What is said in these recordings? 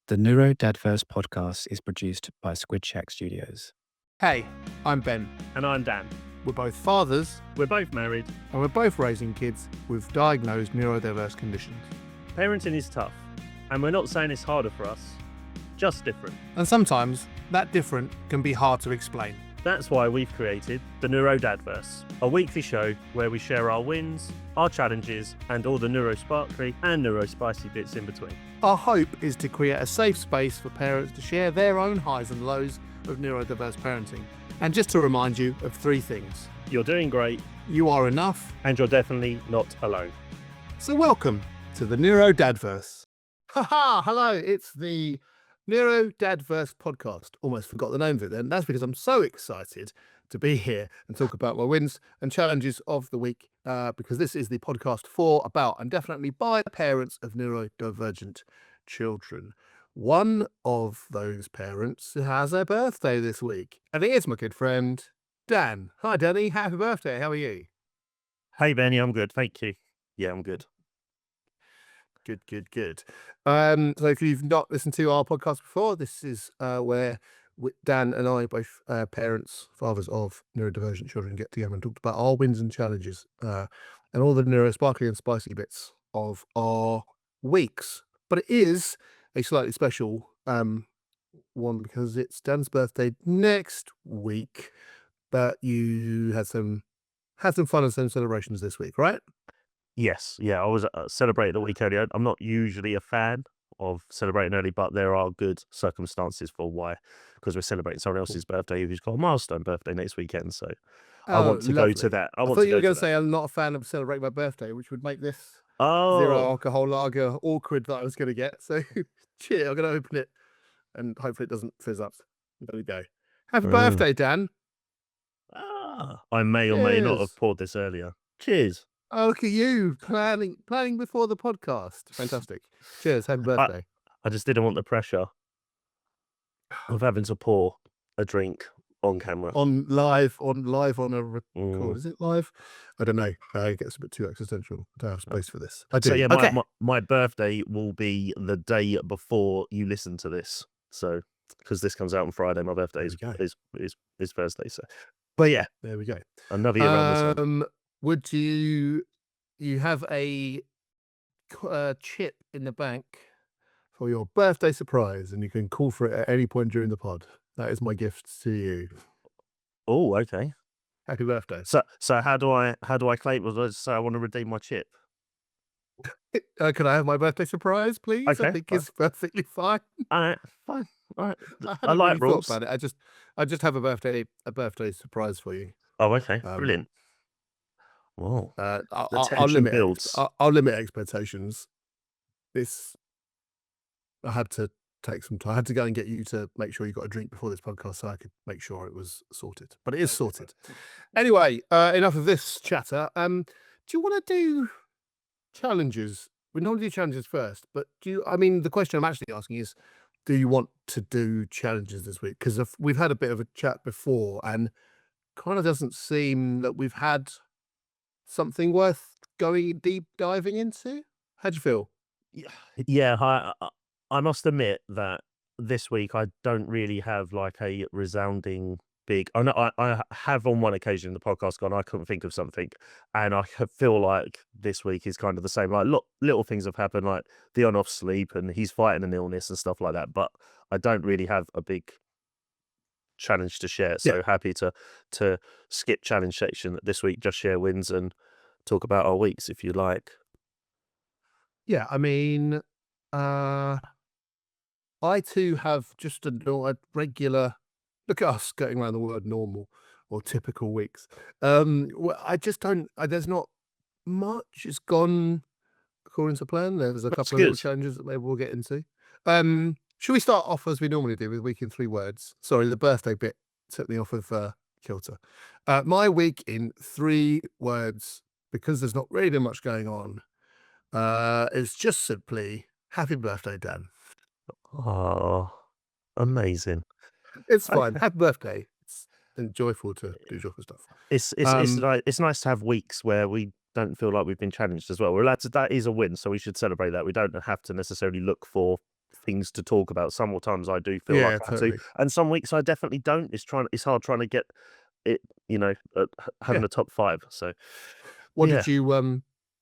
The NeuroDADverse podcast is produced by Squid Shack Studios. Hey, I'm Ben. And I'm Dan. We're both fathers, We're both married. and we're both raising kids with diagnosed neurodiverse conditions. Parenting is tough, and we're not saying it's harder for us, just different. And sometimes that different can be hard to explain. That's why we've created the NeuroDADverse, a weekly show where we share our wins, our challenges, and all the neurosparkly and neurospicy bits in between. Our hope is to create a safe space for parents to share their own highs and lows of neurodiverse parenting. And just to remind you of three things. You're doing great, You are enough. and you're definitely not alone. So welcome to the NeuroDADverse. Haha, hello, it's the NeuroDADverse podcast. Almost forgot the name of it then. That's because I'm so excited to be here and talk about my wins and challenges of the week, because this is the podcast for, about, and definitely by parents of neurodivergent children. One of those parents has a birthday this week, and it is my good friend, Dan. Hi, Danny. Happy birthday. How are you? Hey, Benny, I'm good, thank you. Yeah, I'm good. Good. So if you've not listened to our podcast before, this is where Dan and I, both parents, fathers of neurodivergent children, get together and talk about our wins and challenges and all the neurosparkly and spicy bits of our weeks. But it is a slightly special one because it's Dan's birthday next week, but you had some fun and some celebrations this week, right? Yes, yeah, I was celebrating a week earlier. I'm not usually a fan of celebrating early, but there are good circumstances for why, because we're celebrating someone else's birthday who's got a milestone birthday next weekend. So I want to go to that. I thought you were going to say I'm not a fan of celebrating my birthday, which would make this zero alcohol lager awkward that I was going to get. So, cheers, I'm going to open it and hopefully it doesn't fizz up. There we go. Happy birthday, Dan. I may or may not Cheers. have poured this earlier. Cheers. Oh, look at you planning before the podcast. Fantastic. Cheers. Happy birthday. I just didn't want the pressure of having to pour a drink on camera. On live on a record. Mm. Is it live? I don't know. It gets a bit too existential. I don't have space for this. I do. So yeah, Okay. my birthday will be the day before you listen to this. So because this comes out on Friday, my birthday is Thursday. So, but yeah, There we go. another year around the sun. Would you have a chip in the bank for your birthday surprise, and you can call for it at any point during the pod? That is my gift to you. Oh, okay. Happy birthday. So how do I claim? Was I just say I want to redeem my chip? Can I have my birthday surprise, please? Okay, I think it's perfectly fine. All right, fine. All right. I hadn't like really thought rules. about it. I just have a birthday surprise for you. Oh, okay. Um, Brilliant. Whoa. I'll tension limit builds. I'll limit expectations. I had to take some time. I had to go and get you to make sure you got a drink before this podcast so I could make sure it was sorted. But it is sorted. Anyway, enough of this chatter. Do you want to do challenges? We normally do challenges first, but the question I'm actually asking is, do you want to do challenges this week? Because we've had a bit of a chat before and kind of doesn't seem that we've had something worth going deep diving into. How do you feel? Yeah, I must admit that this week I don't really have like a resounding big. I know I have on one occasion in the podcast gone, I couldn't think of something, and I feel like this week is kind of the same. Like little things have happened, like the on-off sleep, and he's fighting an illness and stuff like that. But I don't really have a big challenge to share. So happy to skip challenge section this week, just share wins and talk about our weeks if you like. Yeah, I too have just a regular, look at us getting around the word normal or typical weeks. I just don't, there's not much. It's gone according to plan. There's a couple of little challenges that maybe we'll get into. Should we start off as we normally do with week in 3 words? Sorry, the birthday bit took me off of kilter. My week in 3 words, because there's not really been much going on, is just simply happy birthday, Dan. Oh, amazing. It's fine. Happy birthday. It's joyful to do joyful stuff. It's nice to have weeks where we don't feel like we've been challenged as well. We're allowed to. That is a win, so we should celebrate that. We don't have to necessarily look for things to talk about. Sometimes I do feel like Yeah, I have totally. to, and some weeks I definitely don't. It's hard trying to get it, having Yeah. a top 5. So What yeah. did you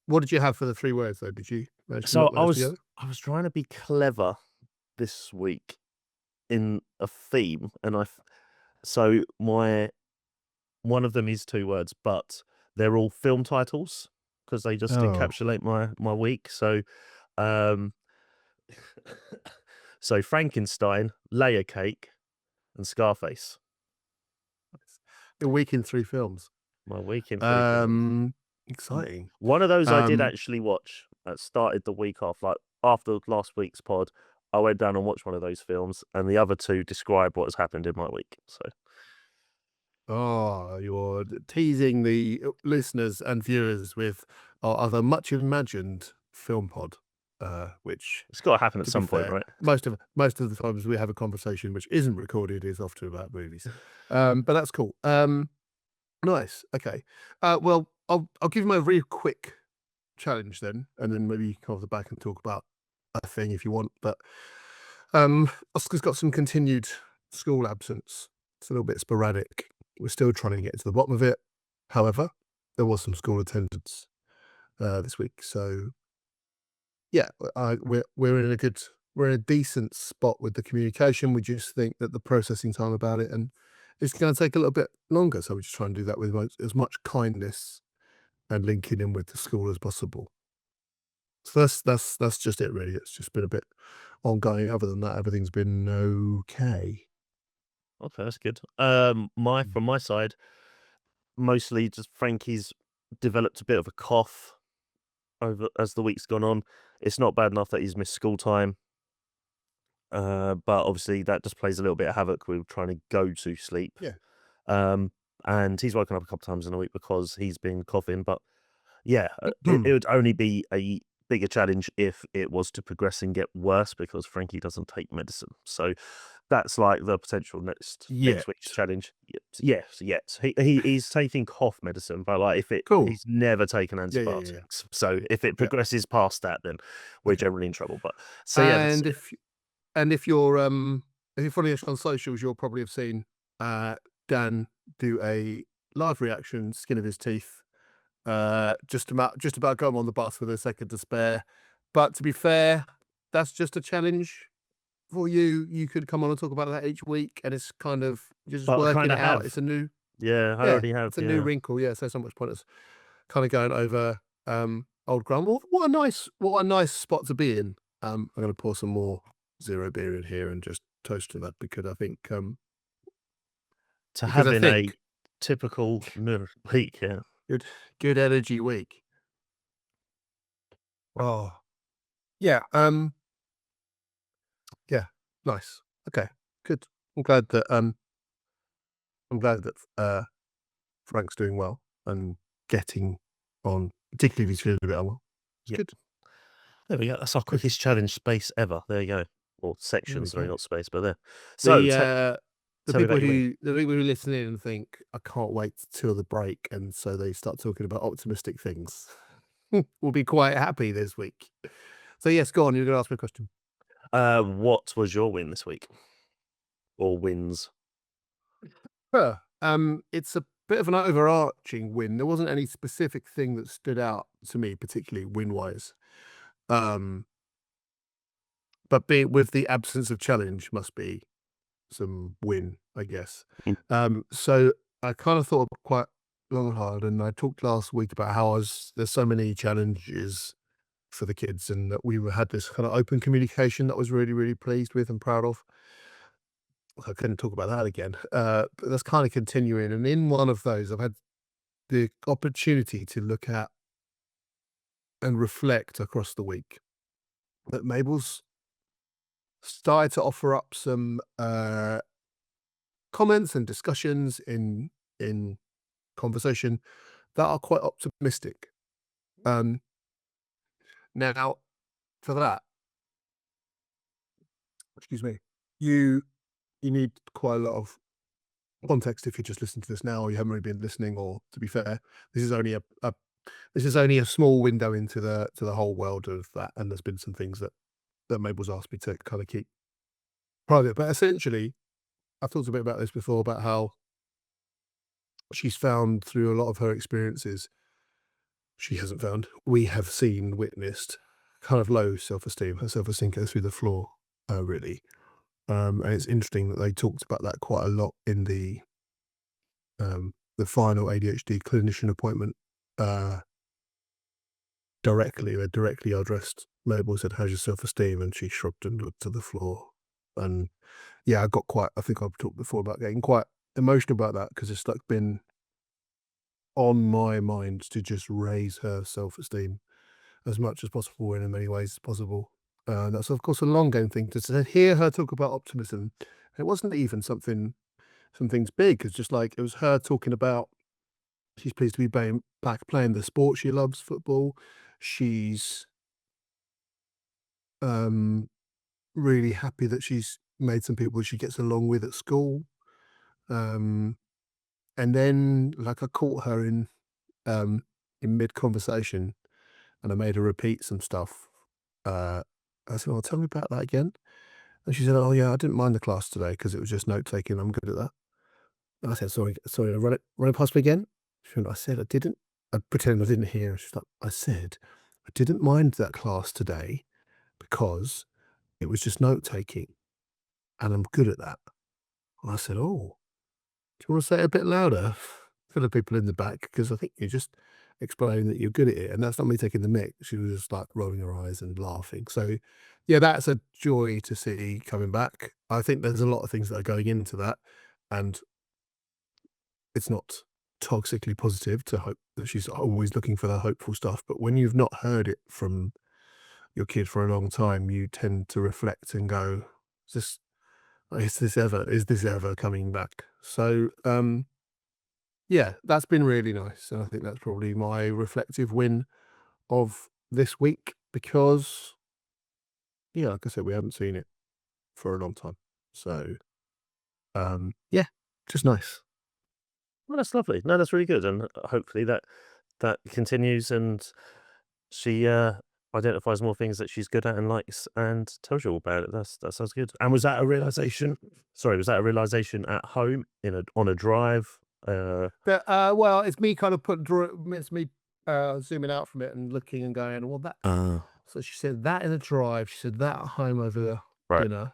what did you have for the 3 words though? Did you manage to So knock those together? I was trying to be clever this week in a theme, and so one of them is 2 words, but they're all film titles because they just Oh. encapsulate my week. So um so Frankenstein, Layer Cake, and Scarface. A week in 3 films. My week in 3 films. Exciting. One of those I did Um, actually watch. That started the week off, like after last week's pod. I went down and watched one of those films, and the other 2 describe what has happened in my week. So Oh, you're teasing the listeners and viewers with our other much imagined film pod, which, it's got to happen at to be some point, fair, right? most of the times we have a conversation which isn't recorded is often about movies. But that's cool. Nice. Okay. Well, I'll give you my real quick challenge then, and then maybe you can come off the back and talk about a thing if you want. But Oscar's got some continued school absence. It's a little bit sporadic. We're still trying to get to the bottom of it. However, there was some school attendance this week, so yeah, we're in a decent spot with the communication. We just think that the processing time about it, and it's going to take a little bit longer. So we just try and do that with as much kindness and linking in with the school as possible. So that's just it, really. It's just been a bit ongoing. Other than that, everything's been okay. Okay, that's good. From my side, mostly just Frankie's developed a bit of a cough over as the week's gone on. It's not bad enough that he's missed school time, but obviously that just plays a little bit of havoc with trying to go to sleep. Yeah. And he's woken up a couple times in a week because he's been coughing. But yeah, it would only be a bigger challenge if it was to progress and get worse because Frankie doesn't take medicine. So that's like the potential next week's challenge. Yes. He's taking cough medicine, but like Cool. he's never taken antibiotics. Yeah. So if it progresses past that, then we're Okay. generally in trouble. But so yeah, And if you're following us on socials, you'll probably have seen Dan do a live reaction, skin of his teeth, just about going on the bus with a second to spare. But to be fair, that's just a challenge for you. You could come on and talk about that each week, and it's kind of just But I working kinda it out. have. It's a new, I already have. it's a new wrinkle. Yeah, so much point is kind of going over old ground. What a nice spot to be in. I'm going to pour some more zero beer in here and just toast to that because I think to because having a typical week, yeah. good energy week. Oh, yeah. Yeah, nice. Okay, good. I'm glad that Frank's doing well and getting on, particularly if he's feeling a bit unwell. It's Yeah. good. There we go. That's our quickest challenge space ever. There you go. Or sections, There we sorry, go. not space, but there. So The tell me people about your week. who listen in and think I can't wait till the break, and so they start talking about optimistic things, will be quite happy this week. So yes, go on. You're going to ask me a question. What was your win this week? Or wins? It's a bit of an overarching win. There wasn't any specific thing that stood out to me, particularly win-wise. But with the absence of challenge must be some win, I guess. So I kind of thought quite long and hard, and I talked last week about how there's so many challenges for the kids, and that we had this kind of open communication that I was really, really pleased with and proud of. I couldn't talk about that again, but that's kind of continuing. And in one of those, I've had the opportunity to look at and reflect across the week that Mabel's started to offer up some comments and discussions in conversation that are quite optimistic. Now, for that, excuse me, you need quite a lot of context if you just listen to this now, or you haven't really been listening. Or to be fair, this is only a small window into the whole world of that, and there's been some things that that Mabel's asked me to kind of keep private. But essentially, I've talked a bit about this before, about how she's found through a lot of her experiences, she hasn't found, we have seen, witnessed kind of low self-esteem. Her self-esteem goes through the floor, really. And it's interesting that they talked about that quite a lot in the final ADHD clinician appointment. They directly addressed Mabel, said, "How's your self-esteem?" And she shrugged and looked to the floor. And yeah, I think I've talked before about getting quite emotional about that, because it's like been on my mind to just raise her self-esteem as much as possible in as many ways as possible. That's of course a long game thing to hear her talk about optimism. It wasn't even something big. It's just like, it was her talking about she's pleased to be back playing the sport she loves, football. She's really happy that she's made some people she gets along with at school. And then, like, I caught her in mid-conversation, and I made her repeat some stuff. I said, "Oh, tell me about that again." And she said, "Oh, yeah, I didn't mind the class today because it was just note-taking. I'm good at that." And I said, "Sorry, run it past me again." She went, "I said I didn't." I pretended I didn't hear. She's like, "I said I didn't mind that class today because it was just note-taking, and I'm good at that." And I said, "Oh, do you want to say it a bit louder for the people in the back? Because I think you're just explaining that you're good at it." And that's not me taking the mick. She was just like rolling her eyes and laughing. So yeah, that's a joy to see coming back. I think there's a lot of things that are going into that, and it's not toxically positive to hope that she's always looking for the hopeful stuff. But when you've not heard it from your kid for a long time, you tend to reflect and go, is this ever coming back? So yeah, that's been really nice. And I think that's probably my reflective win of this week, because yeah, like I said, we haven't seen it for a long time. So yeah, just nice. Well, that's lovely. No, that's really good, and hopefully that continues, and she identifies more things that she's good at and likes, and tells you all about it. That sounds good. And was that a realization? Sorry, was that a realization at home on a drive? But well, it's me kind of it's me zooming out from it and looking and going, well, that. So she said that in a drive. She said that at home over Right. dinner.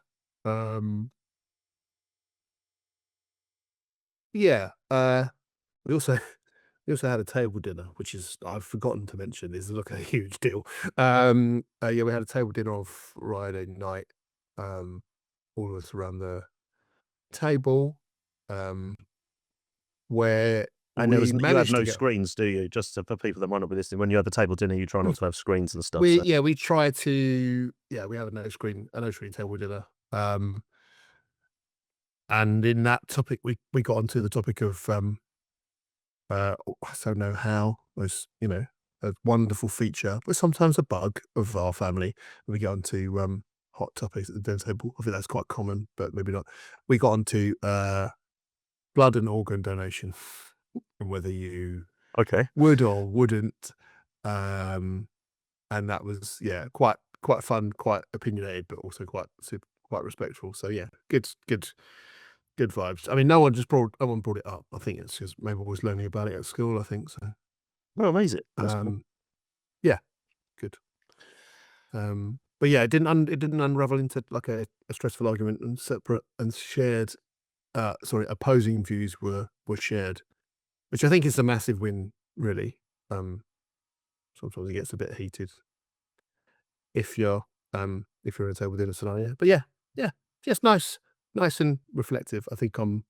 Yeah. We also had a table dinner, which is, I've forgotten to mention, is like a huge deal. Yeah, we had a table dinner on Friday night. All of us around the table, where And we you have managed no to get. screens, do you? Just for people that might not be listening, when you have a table dinner, you try not to have screens and stuff. We try to, we have a no screen table dinner. And in that topic, we got onto the topic of I don't know how, was, a wonderful feature, but sometimes a bug of our family. We get onto hot topics at the dinner table. I think that's quite common, but maybe not. We got onto blood and organ donation, and whether you Okay. would or wouldn't. And that was, quite fun, quite opinionated, but also quite respectful. So yeah, good vibes. I mean, no one brought it up. I think it's because Mabel was learning about it at school, I think so. Oh, amazing. That's cool. Yeah, good. But yeah, it didn't unravel into like a stressful argument, and separate and shared, opposing views were shared, which I think is a massive win, really. Sometimes it gets a bit heated if you're in a table dinner scenario. But yeah, just nice and reflective. I think I'm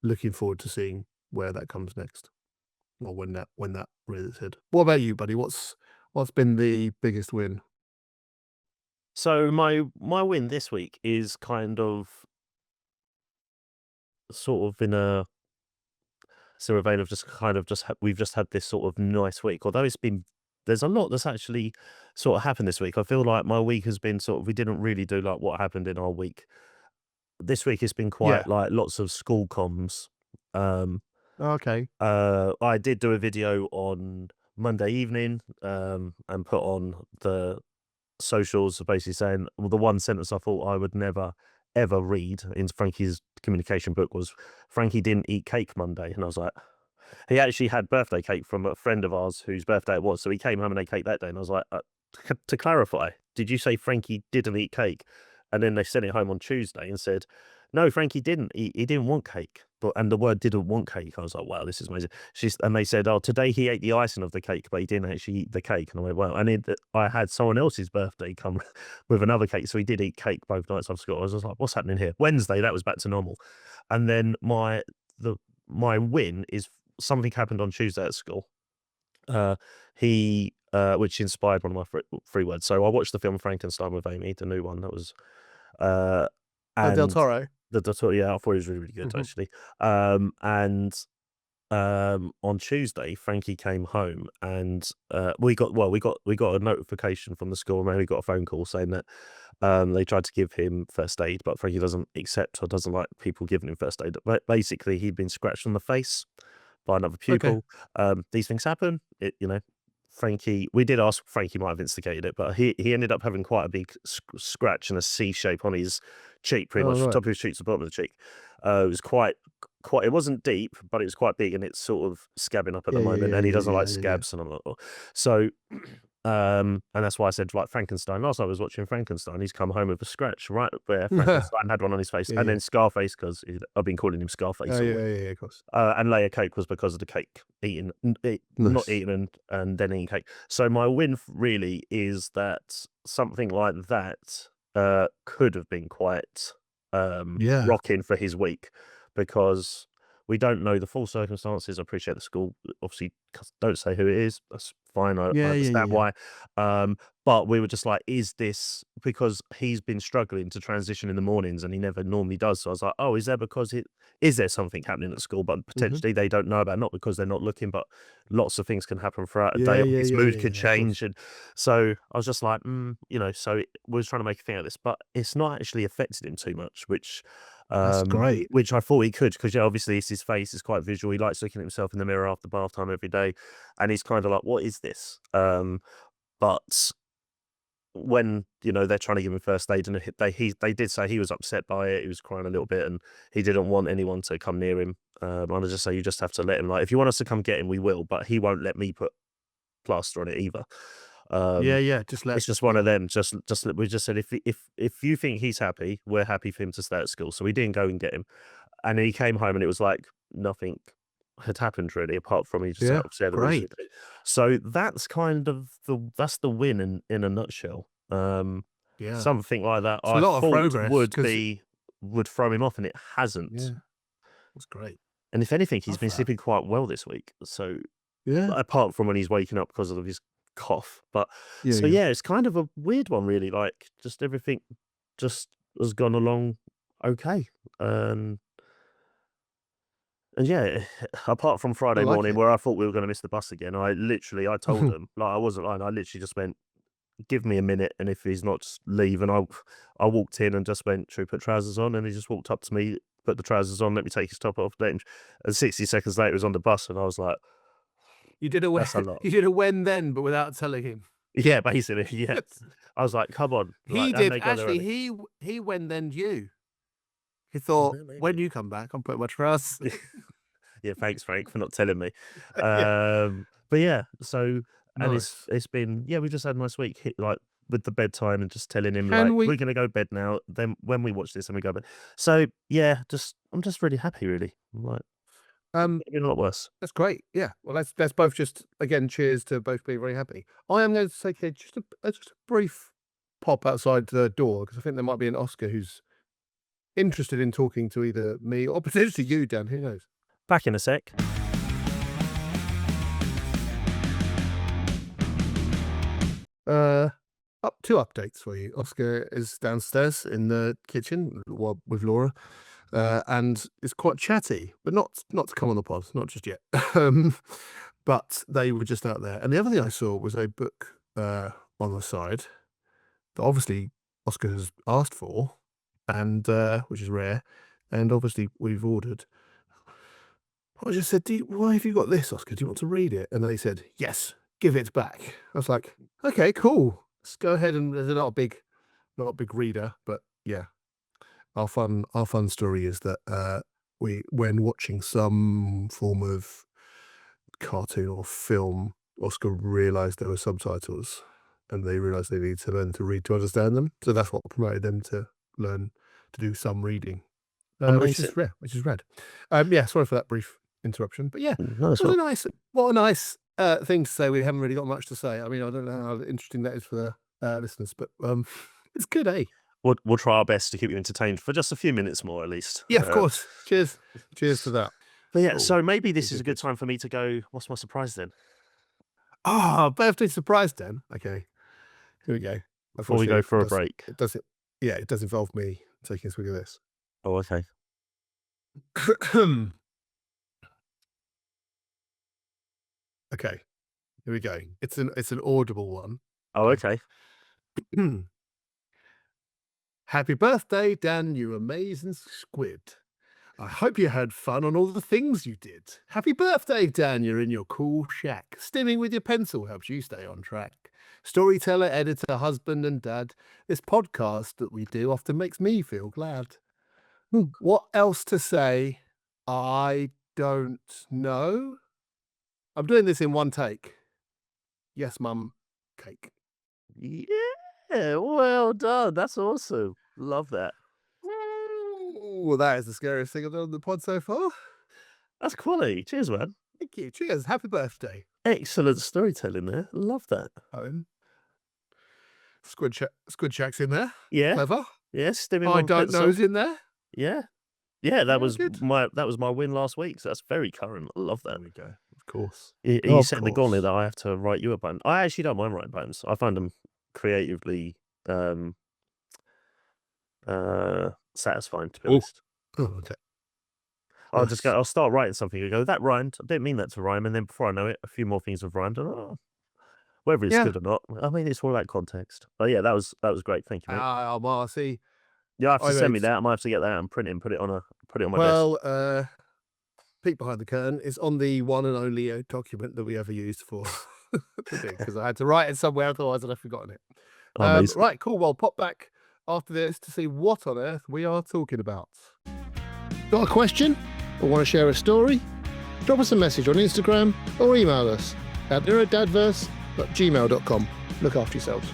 looking forward to seeing where that comes next, or when that rears its head. What about you, buddy? What's been the biggest win? So my win this week is kind of sort of in a similar vein of we've just had this sort of nice week. Although there's a lot that's actually sort of happened this week. I feel like my week has been we didn't really do like what happened in our week. This week it's been quite like lots of school comms. Okay. I did do a video on Monday evening, and put on the socials basically saying, well, the one sentence I thought I would never ever read in Frankie's communication book was, Frankie didn't eat cake Monday. And I was like, he actually had birthday cake from a friend of ours whose birthday it was. So he came home and ate cake that day. And I was like, to clarify, did you say Frankie didn't eat cake? And then they sent it home on Tuesday and said, no, Frankie didn't eat. He didn't want cake. And the word didn't want cake. I was like, wow, this is amazing. And they said, oh, today he ate the icing of the cake, but he didn't actually eat the cake. And I went, wow. And I had someone else's birthday come with another cake. So he did eat cake both nights after school. I was just like, what's happening here? Wednesday, that was back to normal. And then my win is something happened on Tuesday at school. Which inspired one of my three words. So I watched the film Frankenstein with Amy, the new one. That was Del and Toro. the yeah, I thought it was really, really good actually. And on Tuesday, Frankie came home, and we got a notification from the school, and we got a phone call saying that they tried to give him first aid, but Frankie doesn't accept or doesn't like people giving him first aid. But basically, he'd been scratched on the face by another pupil. These things happen. Frankie, we did ask Frankie might have instigated it, but he ended up having quite a big scratch and a C shape on his cheek, pretty much right. top of his cheek to the bottom of the cheek. It was quite. It wasn't deep, but it was quite big, and it's sort of scabbing up at the moment, and he doesn't like scabs, and I'm like, so. And that's why I said, like, Frankenstein. Last night I was watching Frankenstein. He's come home with a scratch right where Frankenstein had one on his face, and then Scarface, because I've been calling him Scarface. Of course. And layer cake was because of the cake eating, not eating and then eating cake. So my win really is that something like that could have been quite rocking for his week, because we don't know the full circumstances. I appreciate the school obviously don't say who it is. That's fine. I understand why. But we were just like, is this because he's been struggling to transition in the mornings and he never normally does? So I was like, oh, is there something happening at school? But potentially they don't know about, not because they're not looking, but lots of things can happen throughout a day. His mood could change. And so I was just like, so we was trying to make a thing of this, but it's not actually affected him too much, which that's great. Which I thought he could, because obviously his face is quite visual. He likes looking at himself in the mirror after bath time every day, and he's kind of like, what is this? But when they're trying to give him first aid, and they did say he was upset by it. He was crying a little bit, and he didn't want anyone to come near him. And I just say, you just have to let him. Like, if you want us to come get him, we will, but he won't let me put plaster on it either. It's just one of them. We just said, if you think he's happy, we're happy for him to stay at school. So we didn't go and get him, and he came home, and it was like nothing had happened really, apart from he just upset. Great. So that's kind of the win in a nutshell. Something like that. It's a lot of progress would throw him off, and it hasn't. Yeah, that's great. And if anything, he's been sleeping quite well this week. So apart from when he's waking up because of his cough, but it's kind of a weird one really. Like, just everything just has gone along okay. And apart from Friday morning where I thought we were going to miss the bus again, I told them, like, I wasn't lying. I literally just went, give me a minute, and if he's not, just leave. And I walked in and just went, should we put trousers on? And he just walked up to me, put the trousers on, let me take his top off, let him, and 60 seconds later he was on the bus, and I was like, you did a when then, but without telling him. Yeah, basically, yeah. I was like, come on. He did actually. He went then you. He thought, when you come back, I'm putting my trousers. Yeah, thanks, Frank, for not telling me. But yeah, so nice. And it's been we just had a nice week, like with the bedtime and just telling him we're gonna go to bed now. Then when we watch this and we go to bed. So yeah, I'm just really happy, really. I'm like, been a lot worse. That's great. Yeah. Well, let's both just again cheers to both being very happy. I am going to take just a brief pop outside the door, because I think there might be an Oscar who's interested in talking to either me or potentially you, Dan. Who knows? Back in a sec. Up two updates for you. Oscar is downstairs in the kitchen with Laura. And it's quite chatty, but not to come on the pod, not just yet. But they were just out there. And the other thing I saw was a book on the side that obviously Oscar has asked for, and which is rare, and obviously we've ordered. I just said, why have you got this, Oscar? Do you want to read it? And they said, yes, give it back. I was like, okay, cool. let's go ahead and there's not a big reader, but yeah, our fun story is that when watching some form of cartoon or film, Oscar realised there were subtitles, and they realised they needed to learn to read to understand them. So that's what promoted them to learn to do some reading, which is Amazing. rad. Yeah, sorry for that brief interruption, but yeah, No, it's what a not. nice thing to say. We haven't really got much to say. I mean, I don't know how interesting that is for the listeners, but it's good, eh? We'll try our best to keep you entertained for just a few minutes more, at least. Yeah, of course. Cheers to that. But yeah, Oh, so maybe this we is a did good time for me to go. What's my surprise then? Birthday surprise then. Okay, here we go. Before we go for a Unfortunately, break. it does involve me taking a swig of this. Oh, okay. Okay, here we go. It's an audible one. Oh, okay. Happy birthday, Dan, you amazing squid. I hope you had fun on all the things you did. Happy birthday, Dan, you're in your cool shack. Stimming with your pencil helps you stay on track. Storyteller, editor, husband and dad. This podcast that we do often makes me feel glad. What else to say? I don't know. I'm doing this in one take. Yes, mum, cake. Yeah, well done. That's awesome. Love that. Ooh, that is the scariest thing I've done on the pod so far. That's quality. Cheers, man. Thank you. Cheers. Happy birthday. Excellent storytelling there. Love that. Owen. Squid Shack's in there. Yeah. Clever. Yeah, stimming I one don't pencil. know's in there. Yeah. Yeah, that was good. my win last week. So that's very current. I love that. There we go. Of course. You set the gauntlet that I have to write you a poem. I actually don't mind writing poems. I find them creatively satisfying, to be honest. Oh, okay. I'll start writing something and go, that rhymed. I didn't mean that to rhyme. And then before I know it, a few more things have rhymed. And whether it's good or not, I mean, it's all about context. But yeah, that was great. Thank you, mate. Well, see. You have to send me that. I might have to get that and print it and put it on my desk. Well, peek behind the curtain is on the one and only document that we ever used for the thing, because I had to write it somewhere, otherwise I'd have forgotten it. Right, cool. Well, pop back after this to see what on earth we are talking about. Got a question or want to share a story? Drop us a message on Instagram or email us at NeuroDADverse@gmail.com. Look after yourselves.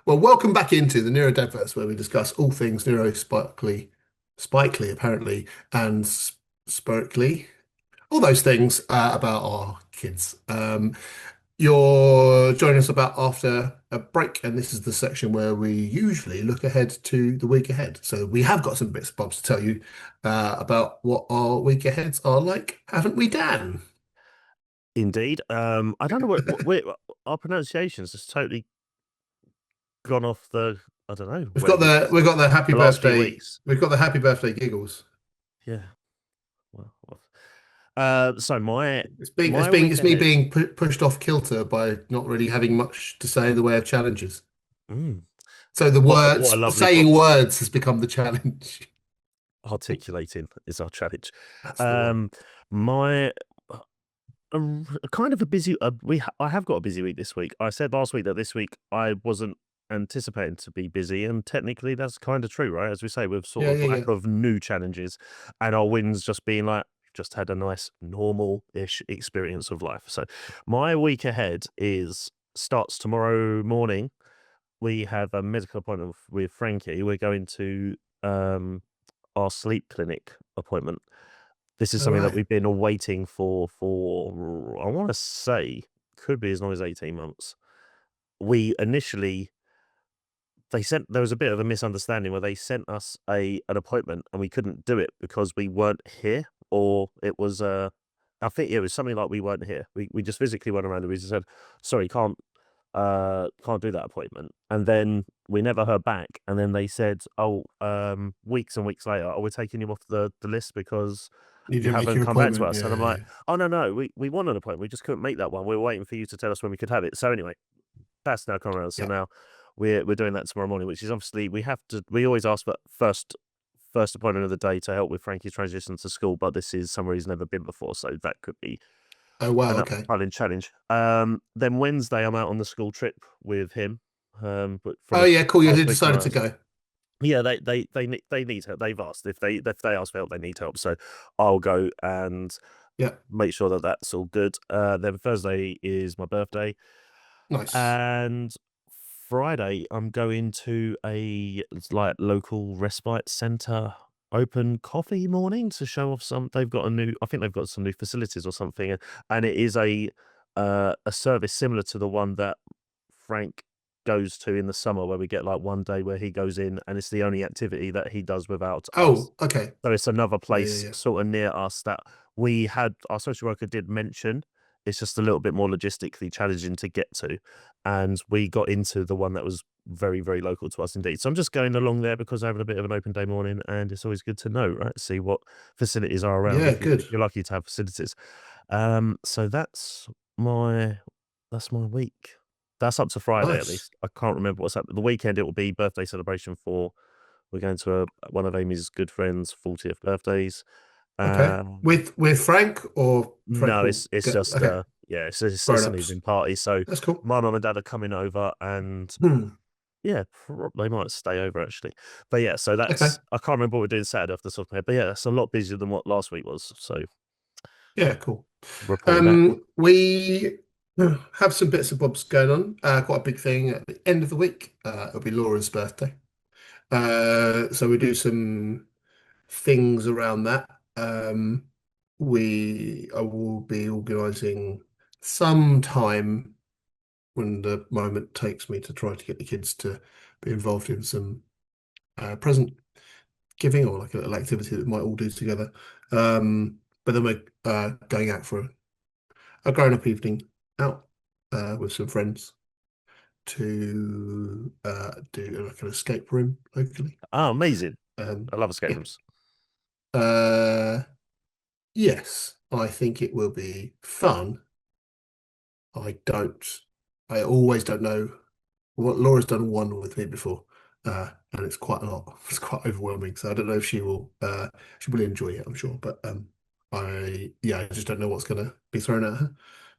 Well, welcome back into the NeuroDADverse, where we discuss all things spikely apparently, and spiritually, all those things about our kids. You're joining us about after a break, and this is the section where we usually look ahead to the week ahead. So we have got some bits and bobs to tell you about what our week aheads are like, haven't we, Dan? Indeed. I don't know what our pronunciations has totally gone off the. I don't know. We've got the happy birthday. We've got the happy birthday giggles. Yeah. Well, so it's me being pushed off kilter by not really having much to say in the way of challenges. So the saying words has become the challenge. Articulating is our challenge. My kind of a busy. I have got a busy week this week. I said last week that this week I wasn't anticipating to be busy, and technically that's kind of true, right? As we say, with sort of lack of new challenges, and our wins just being like, just had a nice normal-ish experience of life. So my week ahead starts tomorrow morning. We have a medical appointment with Frankie. We're going to our sleep clinic appointment. This is something that we've been waiting for I want to say could be as long as 18 months. We initially there was a bit of a misunderstanding where they sent us an appointment and we couldn't do it because we weren't here, or it was I think it was something like we weren't here. We just physically went around and we just said, sorry, can't do that appointment. And then we never heard back, and then they said, weeks and weeks later, we're taking you off the list because you haven't come back to us. And I'm like, oh no, we want an appointment, we just couldn't make that one. We were waiting for you to tell us when we could have it. So anyway, that's now come around. So now we're doing that tomorrow morning, which is obviously we always ask for first appointment of the day to help with Frankie's transition to school, but this is somewhere he's never been before, so that could be Oh wow, an okay. upscaling challenge. Then Wednesday I'm out on the school trip with him. But from Oh yeah, cool. You last week decided to go. yeah, they need help. They've asked if they ask for help, they need help. So I'll go and Yeah, make sure that that's all good. Then Thursday is my birthday, nice. and Friday I'm going to a like local respite center open coffee morning to show off some. They've got I think they've got some new facilities or something, and it is a service similar to the one that Frank goes to in the summer, where we get like one day where he goes in and it's the only activity that he does without us. Oh, okay. So it's another Yeah, place yeah. sort of near us that we had, our social worker did mention. It's just a little bit more logistically challenging to get to. And we got into the one that was very, very local to us indeed. So I'm just going along there because I'm having a bit of an open day morning, and it's always good to know, right? See what facilities are around Yeah, if good. you're lucky to have facilities. So that's my week. That's up to Friday at Nice. least. I can't remember what's happening. The weekend it will be birthday celebration for. We're going to one of Amy's good friends' 40th birthdays. Okay. With Frank, or Frank No, will it's get, just okay, it's an grown-ups. evening party. So That's cool. my mum and dad are coming over, and Hmm. yeah, they might stay over actually. But yeah, so Okay. I can't remember what we're doing Saturday off the top of my head. But yeah, that's a lot busier than what last week was. So Yeah, cool. reporting back. We have some bits and bobs going on. Quite a big thing at the end of the week. It'll be Laura's birthday. So we do some things around that. I will be organising some time when the moment takes me to try to get the kids to be involved in some present giving, or like a little activity that we might all do together. But then we're going out for a grown-up evening out with some friends to do like an escape room locally. Oh, amazing. Um, I love escape yeah. rooms. Uh, yes, I think it will be fun. I always don't know what Laura's done one with me before, and it's quite a lot. It's quite overwhelming. So I don't know if she will enjoy it, I'm sure. But I just don't know what's gonna be thrown at her.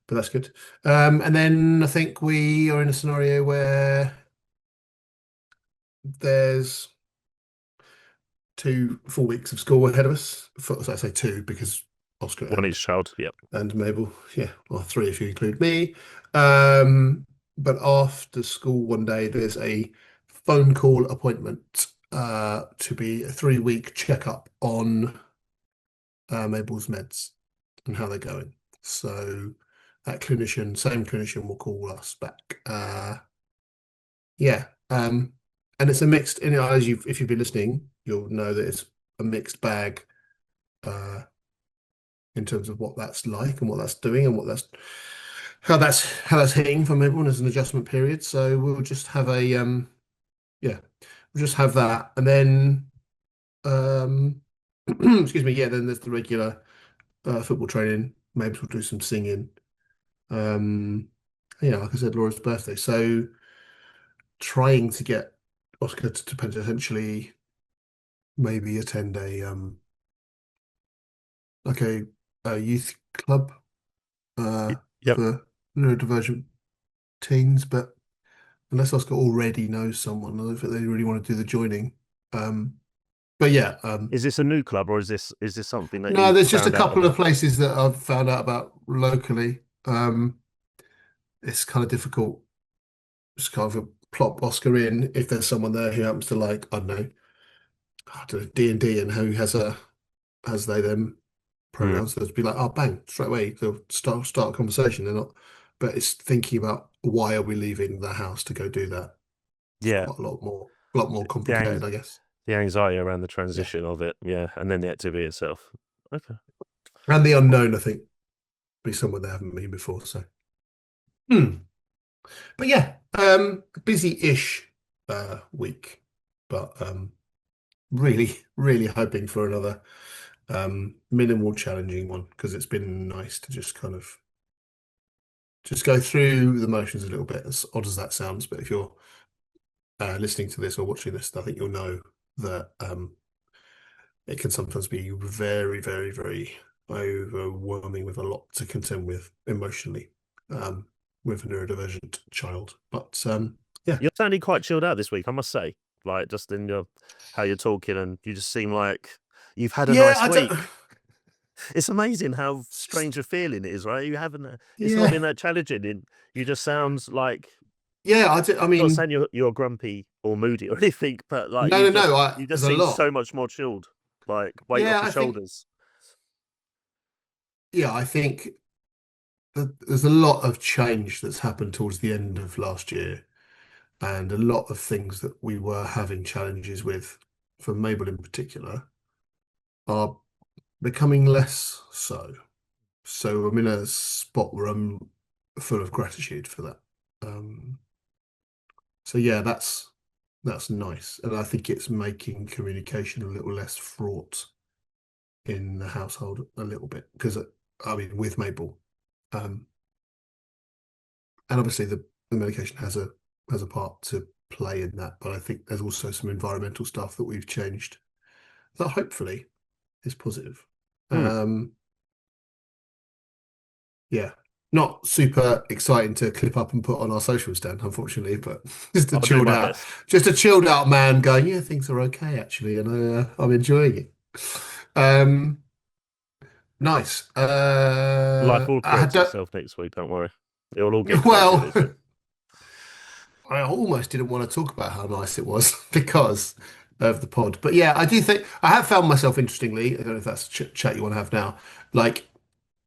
But that's good. And then I think we are in a scenario where there's 2 full weeks of school ahead of us. So I say two because Oscar One each child. Yep. and Mabel, yeah, or three if you include me. But after school one day, there's a phone call appointment to be a 3-week checkup on Mabel's meds and how they're going. So that same clinician will call us back. Yeah. And it's a mixed, if you've been listening, you'll know that it's a mixed bag uh, in terms of what that's like and what that's doing and how that's hitting from everyone as an adjustment period. So we'll just have we'll just have that, and then um, excuse me, yeah. Then there's the regular football training. Maybe we'll do some singing. Um, yeah, like I said, Laura's birthday. So trying to get Oscar to potentially maybe attend like a youth club Yep. for neurodivergent teens, but unless Oscar already knows someone, I don't think they really want to do the joining. But yeah, Is this a new club, or is this something that no, you there's just a found out couple of about? places that I've found out about locally. It's kind of difficult, just kind of plop Oscar in if there's someone there who happens to like, I don't know, D&D, and who has they them Hmm. pronouns. So it'd be like, oh, bang, straight away they'll start a conversation. They're not, but it's thinking about why are we leaving the house to go do that. It's Yeah. quite a lot more complicated, I guess. The anxiety around the Yeah. transition of it, yeah, and then the activity itself. Okay. And the unknown, I think, be someone they haven't been before. So, hmm. But yeah, busy-ish week, but really, really hoping for another minimal challenging one, because it's been nice to just kind of just go through the motions a little bit, as odd as that sounds. But if you're listening to this or watching this, I think you'll know that it can sometimes be very, very, very overwhelming with a lot to contend with emotionally, with a neurodivergent child. But yeah. You're sounding quite chilled out this week, I must say. Like, just in your how you're talking, and you just seem like you've had a Yeah, nice I don't. week. It's amazing how strange a feeling it is, right? You haven't. It's not Yeah, been that challenging. You just sounds like yeah. I not mean, saying you're grumpy or moody or anything, but like no, no, no. you There's just a seem lot. so much more chilled, like weight off Yeah, your I think. shoulders. Yeah, I think that there's a lot of change that's happened towards the end of last year, and a lot of things that we were having challenges with, for Mabel in particular, are becoming less so. So I'm in a spot where I'm full of gratitude for that. Um, so yeah, that's nice, and I think it's making communication a little less fraught in the household a little bit because I mean with Mabel, um, and obviously the medication has a part to play in that, but I think there's also some environmental stuff that we've changed that hopefully is positive. Hmm. Yeah, not super exciting to clip up and put on our social stand, unfortunately, but just I'll do my best. just a chilled out man going, yeah, things are okay actually, and I'm enjoying it. Um, nice. Life will I correct don't, itself next week. Don't worry, it will all get corrected. well, I almost didn't want to talk about how nice it was because of the pod, but yeah, I do think I have found myself interestingly. I don't know if that's chat you want to have now, like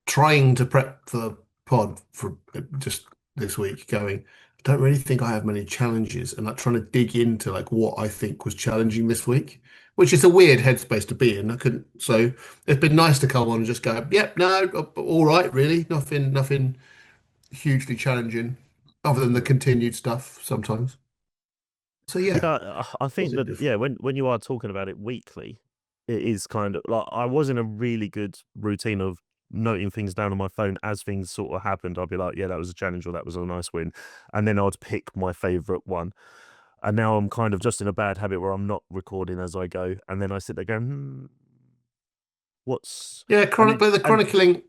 trying to prep for the pod for just this week, going, I don't really think I have many challenges, and like trying to dig into like what I think was challenging this week, which is a weird headspace to be in. I couldn't, so it's been nice to come on and just go, yep, no, all right, really, nothing hugely challenging, other than the continued stuff sometimes. So yeah, Yeah, I think that positive. yeah, when you are talking about it weekly, it is kind of like I was in a really good routine of noting things down on my phone as things sort of happened. I'd be like, yeah, that was a challenge or that was a nice win, and then I'd pick my favorite one. And now I'm kind of just in a bad habit where I'm not recording as I go, and then I sit there going, what's Yeah, and but the and chronicling.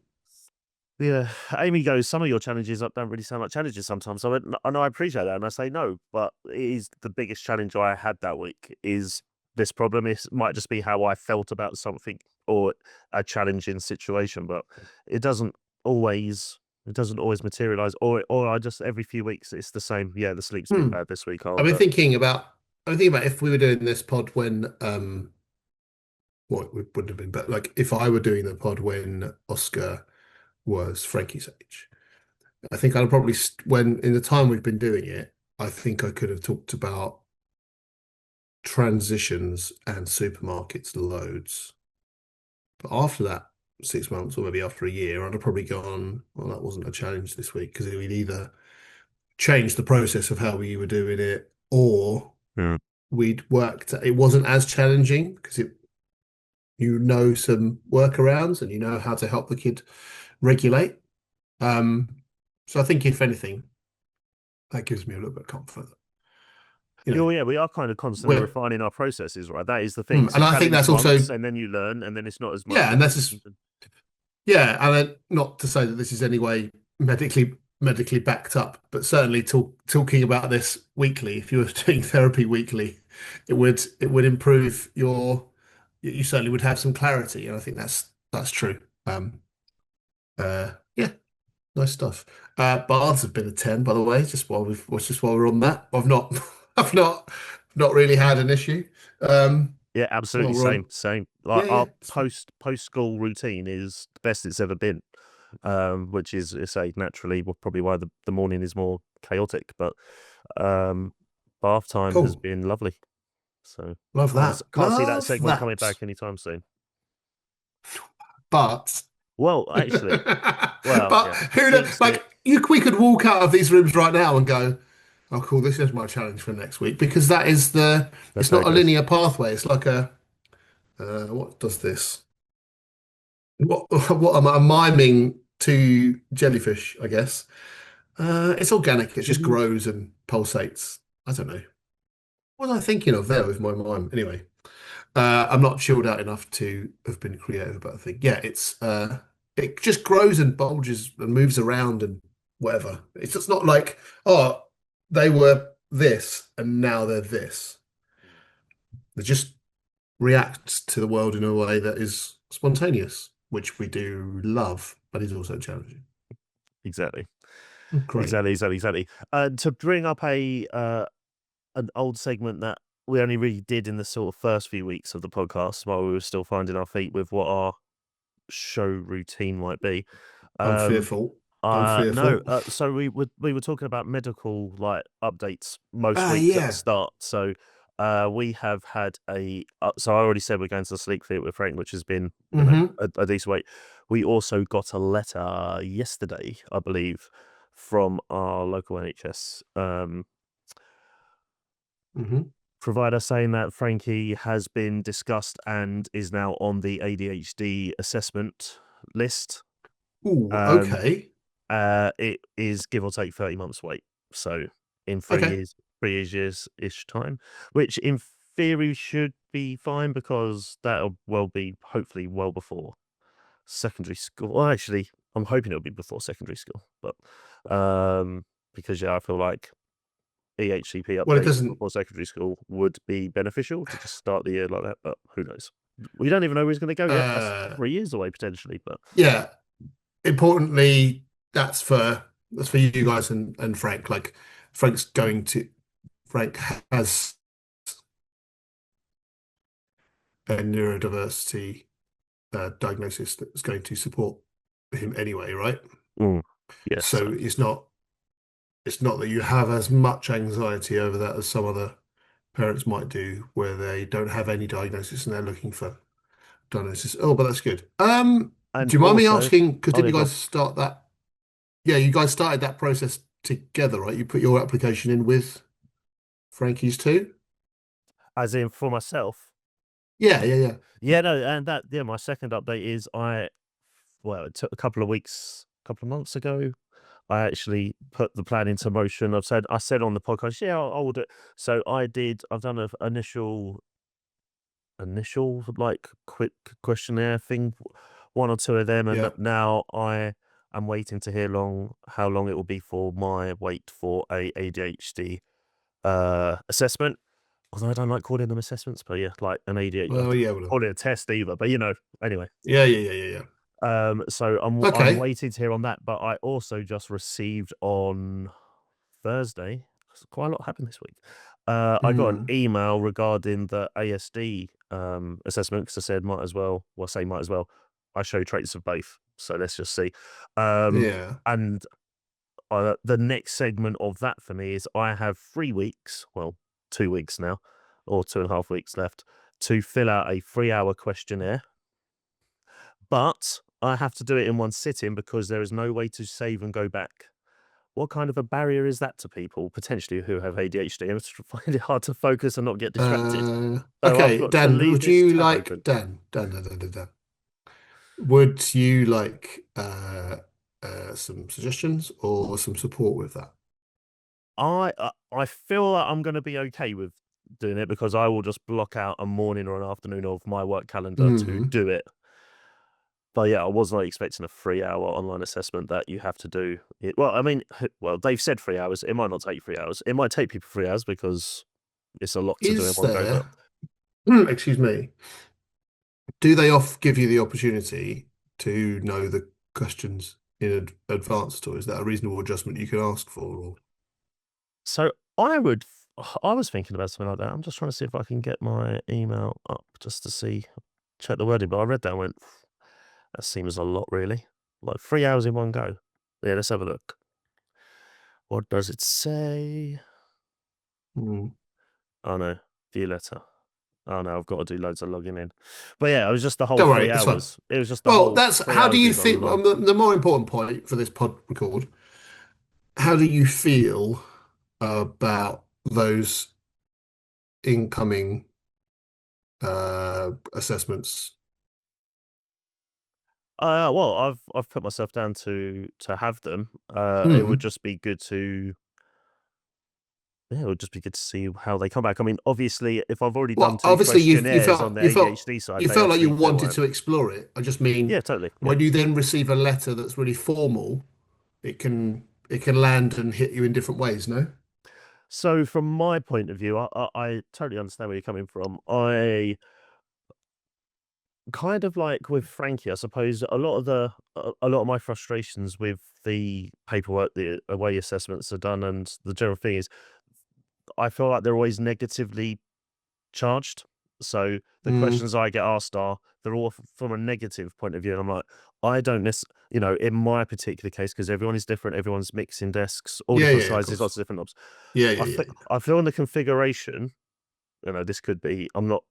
yeah, Amy goes, some of your challenges don't really sound like challenges sometimes. So I know I appreciate that. And I say, no, but it is the biggest challenge I had that week is this problem. It might just be how I felt about something or a challenging situation, but it doesn't always materialize. Or I just, every few weeks, it's the same. Yeah, the sleep's been Hmm. bad this week. I've been thinking about if we were doing this pod when well, it wouldn't have been, but like if I were doing the pod when Oscar was Frankie's age, I think I'd probably when in the time we've been doing it, I think I could have talked about transitions and supermarkets loads. But after that 6 months, or maybe after a year, I'd have probably gone, well, that wasn't a challenge this week because we'd either changed the process of how we were doing it, or Yeah. we'd worked. It wasn't as challenging because you know some workarounds and you know how to help the kid regulate. So I think if anything, that gives me a little bit of comfort. You know, Yeah, we are kind of constantly we're, refining our processes, right? That is the thing. It's a and I think challenge that's also, once, and then you learn, and then it's not as much yeah, of and a that's just, challenge. yeah, and not to say that this is any way medically backed up, but certainly talking about this weekly, if you were doing therapy weekly, it would improve you certainly would have some clarity, and I think that's true. Yeah, nice stuff. Baths have been a 10, by the way, just while we're on that. I've not I've not really had an issue. Yeah, absolutely. While we're on, Same. Like yeah, yeah, our post school routine is the best it's ever been. Which is say naturally probably why the morning is more chaotic, but bath time has cool. been lovely. So Love that. can't see that Love segment coming that. back anytime soon. But Well, actually, well, but yeah, who jinxed it. we could walk out of these rooms right now and go, oh cool, this is my challenge for next week, because That's it's how not it a goes. linear pathway. It's like what does this? What am I miming to Jellyfish, I guess. It's organic. It just grows and pulsates. I don't know. What was I thinking of there with my mime? Anyway, I'm not chilled out enough to have been creative about the thing. Yeah, it's it just grows and bulges and moves around and whatever. It's just not like, oh, they were this and now they're this. They just react to the world in a way that is spontaneous, which we do love, but is also challenging. Exactly. Great. Exactly. To bring up an old segment that we only really did in the sort of first few weeks of the podcast while we were still finding our feet with what our show routine might be. I'm fearful. No, so we were talking about medical like updates most weeks at the start. So we have had so I already said we're going to the Sleep Theatre with Frank, which has been a decent wait. We also got a letter yesterday, I believe, from our local NHS provider saying that Frankie has been discussed and is now on the ADHD assessment list. Ooh, okay. It is give or take 30 months wait. So in 3 years-ish time, which in theory should be fine because that'll be hopefully well before secondary school. Well, actually, I'm hoping it'll be before secondary school, but because I feel like EHCP updates before secondary school would be beneficial to just start the year like that, but who knows? We don't even know where he's going to go yet. That's 3 years away potentially, but yeah. Importantly, that's for you guys and Frank. Like Frank has a neurodiversity diagnosis that's going to support him anyway, right? Yes. So it's not that you have as much anxiety over that as some other parents might do, where they don't have any diagnosis and they're looking for diagnosis. Oh, but that's good. And do you mind me asking? Because did you go guys start that? Yeah, you guys started that process together, right? You put your application in with Frankie's too? As in for myself? Yeah. Yeah, no, and my second update is it took a couple of months ago. I actually put the plan into motion. I said on the podcast, yeah, I'll do it. So I've done an initial like quick questionnaire thing, one or two of them, and now I am waiting to hear how long it will be for my wait for a ADHD assessment. Although I don't like calling them assessments, but yeah, like an ADHD. Well, yeah, call it a test either, but anyway. Yeah. So I'm waiting to hear on that, but I also just received on Thursday. Quite a lot happened this week. I got an email regarding the ASD assessment because I said might as well. I show traits of both, so let's just see. And the next segment of that for me is I have 3 weeks, 2 weeks now, or 2.5 weeks left to fill out a 3-hour questionnaire. But I have to do it in one sitting because there is no way to save and go back. What kind of a barrier is that to people potentially who have ADHD? I find it hard to focus and not get distracted. Okay, Dan, would you like Dan? Would you like some suggestions or some support with that? I feel like I'm going to be okay with doing it because I will just block out a morning or an afternoon of my work calendar to do it. But yeah, I was not expecting a 3-hour online assessment that you have to do. They've said 3 hours. It might not take 3 hours. It might take people 3 hours because it's a lot to do in one go. Excuse me. Do they give you the opportunity to know the questions in advance, or is that a reasonable adjustment you can ask for? Or... So I was thinking about something like that. I'm just trying to see if I can get my email up just to check the wording. But I read that and went, that seems a lot, really. Like 3 hours in one go. Yeah, let's have a look. What does it say? Oh no, view letter. Oh no, I've got to do loads of logging in. But yeah, it was just the whole 3 hours. It was just the whole. That's how do you feel? The more important point for this pod record. How do you feel about those incoming assessments? I've put myself down to have them. It would just be good to yeah, it would just be good to see how they come back. I mean, obviously, if I've already done Well, 2 obviously questionnaires on the ADHD side, you they felt like you obviously feel wanted to explore it. I just mean yeah, totally. Yeah. when you then receive a letter that's really formal, it can land and hit you in different ways, no? So from my point of view, I totally understand where you're coming from. I kind of like with Frankie, I suppose a lot of my frustrations with the paperwork, the way assessments are done, and the general thing is, I feel like they're always negatively charged. So the Mm, questions I get asked they're all from a negative point of view, and I'm like, I don't in my particular case, because everyone is different, everyone's mixing desks, all yeah, different yeah, of sizes, course. lots of different knobs. Yeah, yeah, yeah. I feel in the configuration, this could be. I'm not.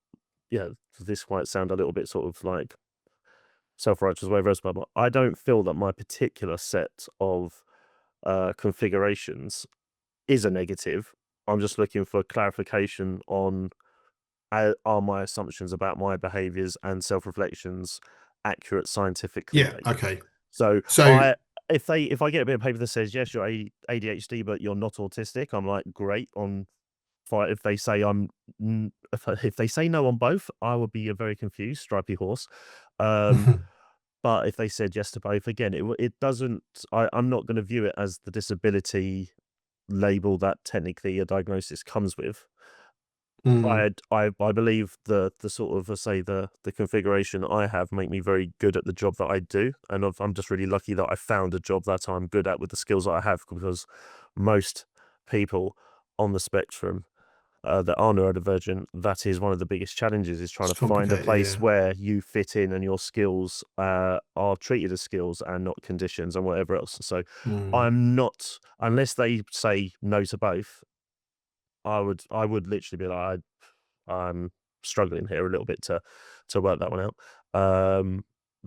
Yeah, this might sound a little bit sort of like self-righteous, whatever else, but I don't feel that my particular set of configurations is a negative. I'm just looking for clarification on are my assumptions about my behaviors and self-reflections accurate scientifically, Yeah, basically. okay. So So, if I get a bit of paper that says yes, you're ADHD, but you're not autistic, I'm like, great. On fine. If they say if they say no on both, I would be a very confused, stripy horse. Um, but if they said yes to both, again, it doesn't. I'm not going to view it as the disability label that technically a diagnosis comes with. mm, I believe the sort of say the configuration I have make me very good at the job that I do, and I'm just really lucky that I found a job that I'm good at with the skills that I have, because most people on the spectrum that are neurodivergent, that is one of the biggest challenges, is trying it's to find a complicated, place yeah. where you fit in and your skills are treated as skills and not conditions and whatever else. So Mm, I'm not, unless they say no to both, I would literally be like, I'm struggling here a little bit to work that one out.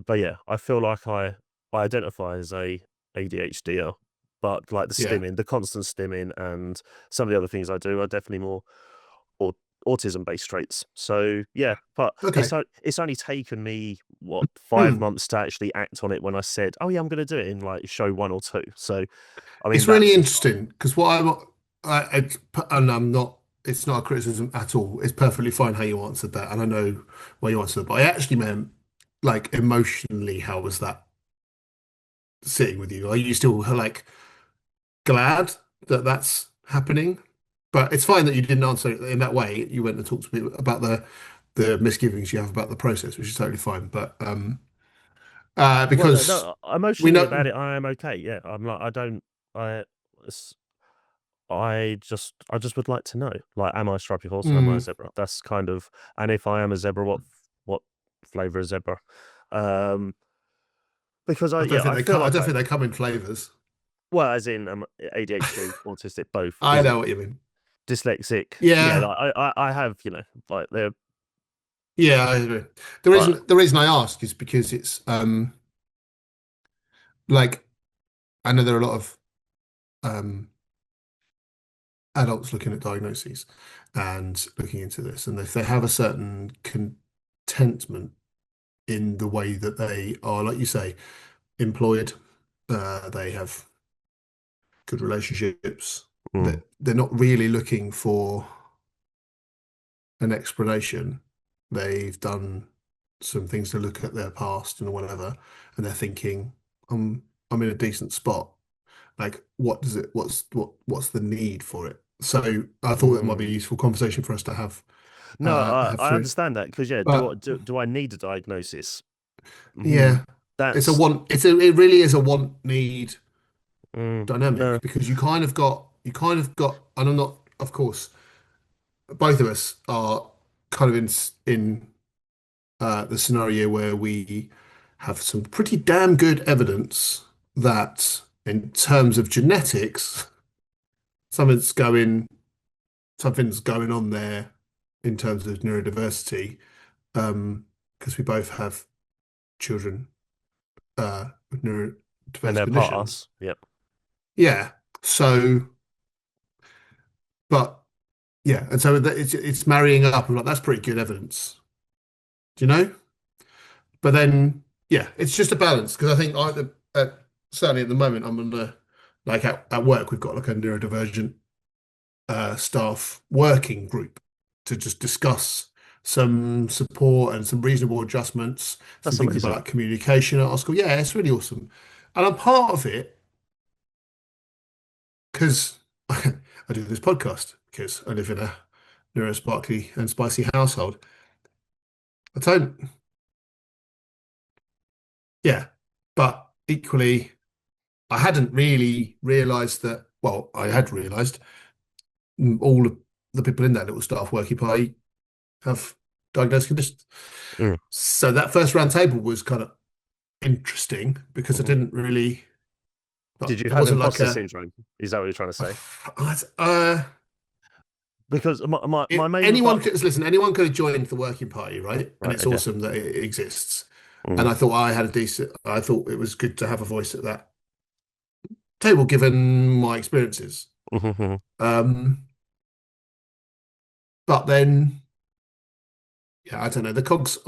But yeah, I feel like I identify as a ADHDer, but like the yeah. stimming, the constant stimming, and some of the other things I do are definitely more au- autism based traits. So yeah, but Okay. it's only taken me what 5 Hmm. months to actually act on it when I said, oh yeah, I'm going to do it in like show 1 or 2. So I mean It's really that's interesting because and I'm not, it's not a criticism at all. It's perfectly fine how you answered that. And I know why you answered it, but I actually meant like emotionally, how was that sitting with you? Are you still like glad that that's happening? But it's fine that you didn't answer it in that way. You went and talked to me about the misgivings you have about the process, which is totally fine. But well, because no, we emotionally about know, it, I am okay. Yeah, I'm like, I don't, I, it's- I just would like to know, like, am I a stripy horse or am I a mm, zebra? That's kind of, and if I am a zebra, what flavor is zebra? Um, because yeah, I feel I like don't think they come in flavors. well, as in ADHD, autistic, both. I know what you mean. Dyslexic. Yeah, Yeah, like I have, like they're, yeah, I agree. but The reason I ask is because it's like I know there are a lot of um adults looking at diagnoses and looking into this, and if they have a certain contentment in the way that they are, like you say, employed, they have good relationships, mm, that they're not really looking for an explanation. They've done some things to look at their past and whatever, and they're thinking, I'm in a decent spot. Like, what does it? What's the need for it? So I thought that might be a mm. useful conversation for us to No, have I through. understand that because yeah, But do I need a diagnosis? yeah, it's a That's want. It really is a want need no, dynamic because you kind of got, and I'm not, of course, both of us are kind of in the scenario where we have some pretty damn good evidence that in terms of genetics, something's going something's going on there in terms of neurodiversity, because we both have children with and neurodiverse they're part of conditions. us. Yep. Yeah. So, but yeah, and so it's marrying up. I'm like, that's pretty good evidence, do you know? But then, yeah, it's just a balance because I think certainly at the moment I'm on the like at work we've got like a neurodivergent staff working group to just discuss some support and some reasonable adjustments, some That's things amazing. about communication at our school. Yeah, it's really awesome. And I'm part of it because I do this podcast because I live in a neurosparkly and spicy household. I don't, yeah, but equally, I hadn't really realised that. Well, I had realised all of the people in that little staff working party have diagnosed conditions. Mm. So that first round table was kind of interesting because I Mhm. didn't really. Did you It have wasn't like imposter a. syndrome? Is that what you're trying to say? Because my main Anyone could listen. Anyone could have joined the working party, right? And right, it's okay. awesome that it exists. And Mm. I thought I had a decent. I thought it was good to have a voice at that table, given my experiences. Mhm. Um, but then, yeah, I don't know. The cogs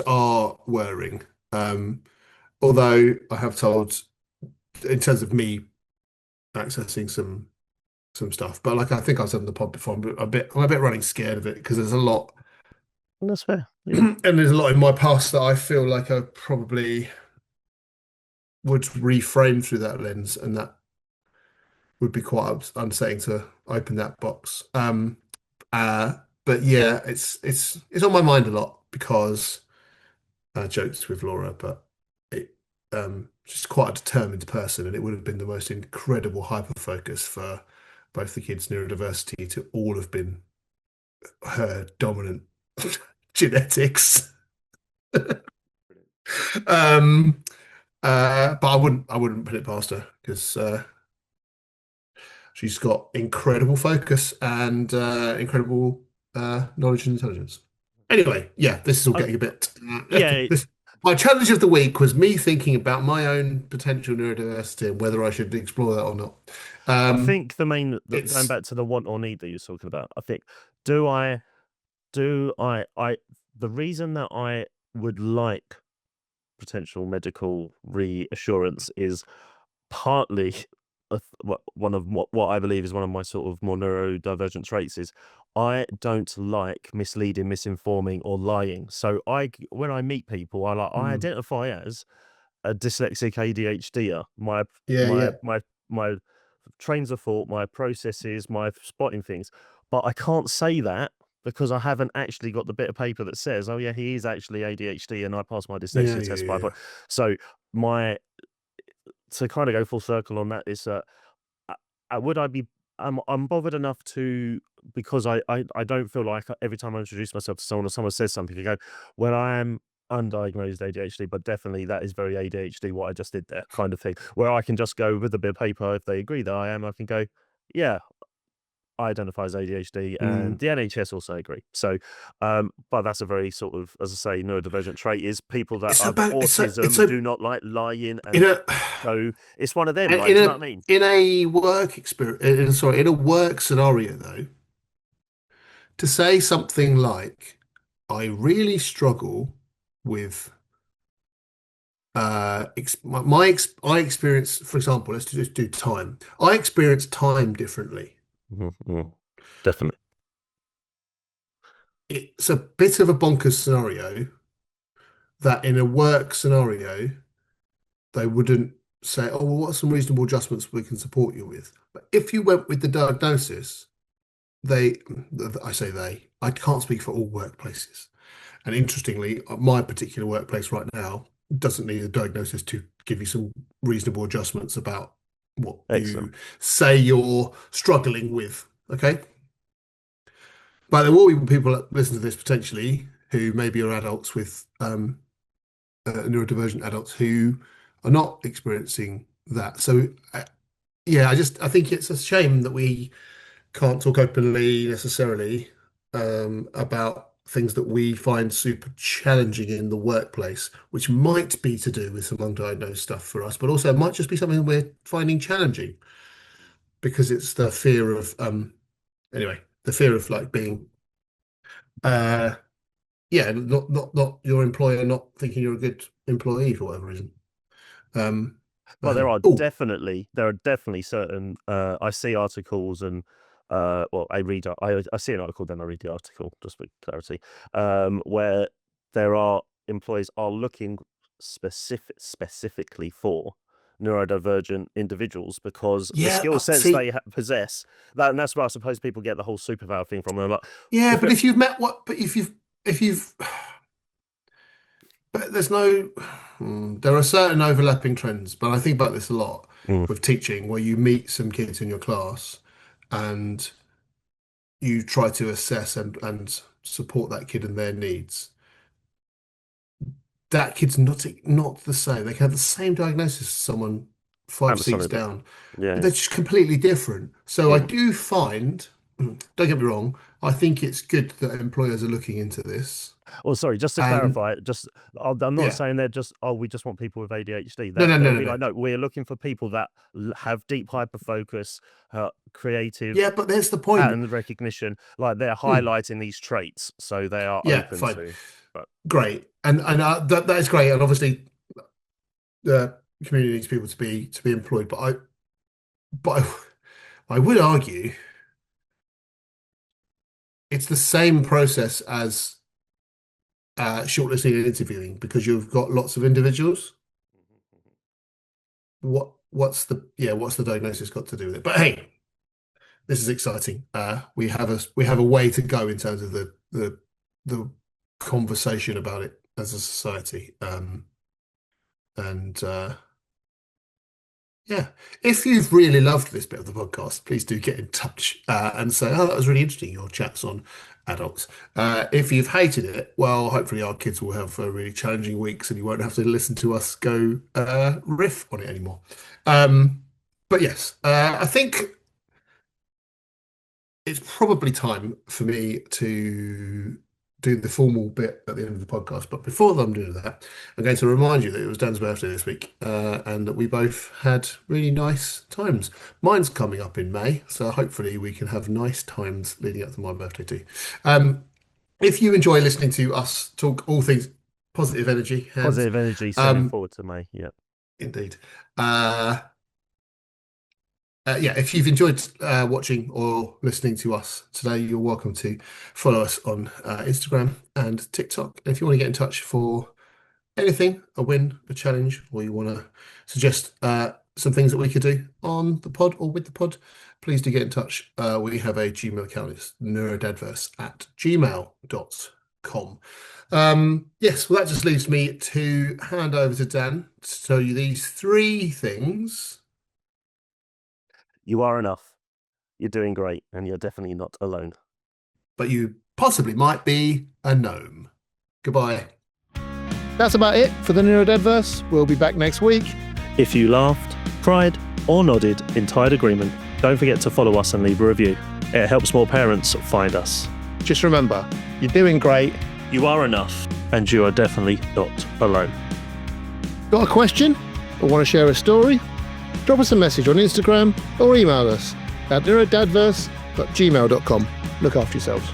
are whirring. Although I have told, in terms of me accessing some stuff, but like I think I said on the pod before, I'm a bit running scared of it because there's a lot, That's fair. Yeah. and there's a lot in my past that I feel like I probably would reframe through that lens, and that would be quite unsettling to open that box. But yeah, it's on my mind a lot because I joked with Laura, but it she's quite a determined person, and it would have been the most incredible hyper focus for both the kids' neurodiversity to all have been her dominant genetics. Um, but I wouldn't put it past her because she's got incredible focus and incredible knowledge and intelligence. Anyway, yeah, this is all Oh, getting a bit. yeah, My challenge of the week was me thinking about my own potential neurodiversity and whether I should explore that or not. I think going It's back to the want or need that you're talking about, I think do I the reason that I would like potential medical reassurance is partly one of what I believe is one of my sort of more neurodivergent traits is I don't like misleading, misinforming, or lying. So when I meet people, I mm, identify as a dyslexic ADHDer. yeah, My yeah, my my trains of thought, my processes, my spotting things, but I can't say that because I haven't actually got the bit of paper that says, "Oh yeah, he is actually ADHD," and I passed my yeah, dyslexia yeah, test by. yeah. So my to kind of go full circle on that is that would I be I'm bothered enough to because I don't feel like every time I introduce myself to someone or someone says something, I go, well, I am undiagnosed ADHD, but definitely that is very ADHD what I just did there, kind of thing. Where I can just go with a bit of paper if they agree that I am, I can go, yeah, I identify as ADHD, and Mm. the NHS also agree. So, but that's a very sort of, as I say, neurodivergent trait is people that It's have about it's autism a do not like lying, in and a so it's one of them. in Like, do you know a what I mean? in a work experience. Sorry, in a work scenario though, to say something like, "I really struggle with." I experience, for example, let's just do time. I experience time differently. Mhm. Definitely. It's a bit of a bonkers scenario that in a work scenario, they wouldn't say, oh, well, what are some reasonable adjustments we can support you with? But if you went with the diagnosis, they, I say they, I can't speak for all workplaces. And interestingly, my particular workplace right now doesn't need a diagnosis to give you some reasonable adjustments about what Excellent. you say you're struggling with. Okay. But there will be people that listen to this potentially who maybe are adults with neurodivergent adults who are not experiencing that. So, yeah, I think it's a shame that we can't talk openly necessarily about things that we find super challenging in the workplace, which might be to do with some undiagnosed stuff for us, but also might just be something we're finding challenging because it's the fear of anyway, the fear of like being uh yeah, not your employer not thinking you're a good employee for whatever reason. But Anyway. Oh, there are definitely certain I see articles and well, I read, I see an article, then I read the article, just for clarity, where there are employees are looking specifically for neurodivergent individuals because the Yeah, skill sets see, they possess, and that's where I suppose people get the whole superpower thing from. Like, yeah, but if you've met but if you've, but there's no, there are certain overlapping trends, but I think about this a lot with teaching, where you meet some kids in your class and you try to assess and support that kid and their needs. That kid's not the same. They can have the same diagnosis as someone 5 seats down, yeah, but they're just completely different. So I do find, don't get me wrong, I think it's good that employers are looking into this. Well, sorry, just to clarify, I'm not saying they're just, we just want people with ADHD. No. Like, no, we're looking for people that have deep hyperfocus, creative. Yeah, but there's the point. Pattern recognition, like they're highlighting these traits, so they are open fine. to. But great, and that is great, and obviously the community needs people to be employed. But I would argue it's the same process as shortlisting and interviewing, because you've got lots of individuals. What's the diagnosis got to do with it? But hey, this is exciting. We have a way to go in terms of the conversation about it as a society. If you've really loved this bit of the podcast, please do get in touch and say, oh, that was really interesting, your chats on adults. If you've hated it, well, hopefully our kids will have really challenging weeks and you won't have to listen to us go riff on it anymore. But yes, I think it's probably time for me to do the formal bit at the end of the podcast. But before I'm doing that, I'm going to remind you that it was Dan's birthday this week and that we both had really nice times. Mine's coming up in May, so hopefully we can have nice times leading up to my birthday too. If you enjoy listening to us talk all things positive energy, sending forward to May, yeah, indeed. If you've enjoyed watching or listening to us today, you're welcome to follow us on Instagram and TikTok. And if you want to get in touch for anything, a win, a challenge, or you want to suggest some things that we could do on the pod or with the pod, please do get in touch. We have a Gmail account. It's NeuroDADverse@gmail.com. Yes, well, that just leaves me to hand over to Dan to tell you these 3 things. You are enough. You're doing great, and you're definitely not alone. But you possibly might be a gnome. Goodbye. That's about it for the NeuroDADverse. We'll be back next week. If you laughed, cried, or nodded in tired agreement, don't forget to follow us and leave a review. It helps more parents find us. Just remember, you're doing great. You are enough, and you are definitely not alone. Got a question or want to share a story? Drop us a message on Instagram or email us at neurodadverse@gmail.com. Look after yourselves.